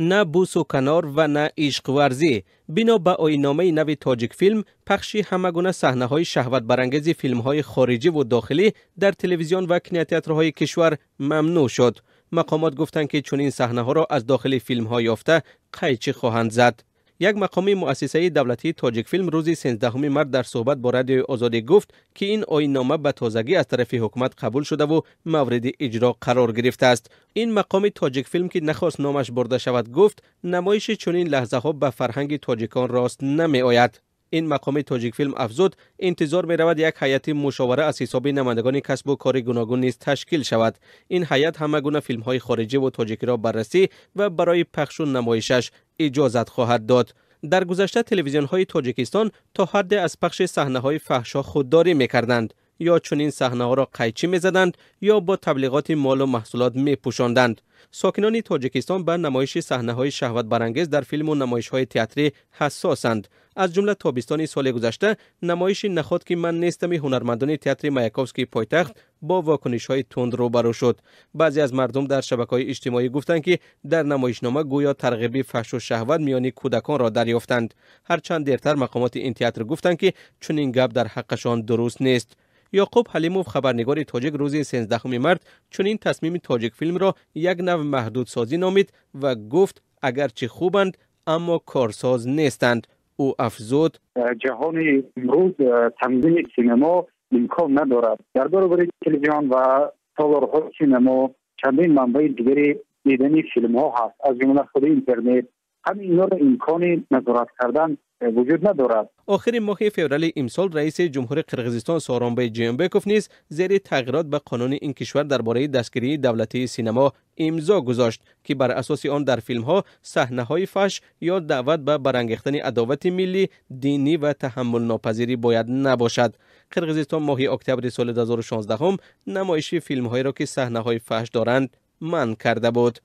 نه بوس و کنار و نه عشق ورزی. بنا به آیین‌نامه نو تاجیک فیلم، پخش همگونه صحنه‌های شهوت برانگیز فیلم‌های خارجی و داخلی در تلویزیون و کینوتئاترهای کشور ممنوع شد. مقامات گفتند که چنین صحنه‌ها را از داخل فیلم‌ها یافته قیچی خواهند زد. یک مقامی مؤسسه دولتی تاجیک فیلم روز 13 مارس در صحبت با رادیو آزادی گفت که این آیین‌نامه به تازگی از طرف حکومت قبول شده و مورد اجرا قرار گرفته است. این مقام تاجیک فیلم که نخواست نامش برده شود گفت نمایش چنین لحظه ها به فرهنگ تاجیکان راست نمی آید. این مقام تاجیک فیلم افزود انتظار می رود یک هیئت مشاوره از حساب نمایندگان کسب و کار گوناگون نیز تشکیل شود. این هیئت همه گونه فیلم های خارجی و تاجیکی را بررسی و برای پخش و نمایشش اجازت خواهد داد. در گذشته تلویزیون های تاجیکستان تا حد از پخش صحنه های فحشا خودداری می‌کردند، یا چنین صحنه ها را قیچی می‌زدند یا با تبلیغات مال و محصولات می‌پوشاندند. ساکنان تاجیکستان به نمایش صحنه های شهوت برانگیز در فیلم و نمایش های تئاتری حساسند. از جمله تابستان سال گذشته نمایش نخست که من نیستم هنرمندان تئاتر مایاکوفسکی پایتخت با واکنش های تند روبرو شد. بعضی از مردم در شبکه‌های اجتماعی گفتند که در نمایشنامه گویا ترغیب فحش و شهوت میان کودکان را دریافتند. هرچند دیرتر مقامات این تئاتر گفتند که چنین گپ در حقشان درست نیست. یعقوب حلیموف خبرنگار تاجیک روز 13 مارس چنین تصمیم تاجیک فیلم را یک نوع محدود سازی نامید و گفت اگرچه خوبند اما کارساز نیستند. او افزود جهان امروز تنظیم سینما امکان ندارد. در برابر تلویزیون و تالارهای سینما چندین منبع دیگری دیدن فیلم ها هست، از جمله خود اینترنت. همین اینا را امکان نظارت کردن وجود ندارد. آخر ماه فوریه امسال رئیس جمهور قرقیزستان سورونبای جیانبکوف نیز زیر تغییرات به قانون این کشور درباره دستگیری دولتی سینما امضا گذاشت که بر اساس آن در فیلم ها صحنه های فحش یا دعوت به برانگیختن عداوت ملی، دینی و تحمل ناپذیری باید نباشد. قرقیزستان ماه اکتبر سال 2016 نمایش فیلم هایی را که صحنه های فحش دارند منع کرده بود.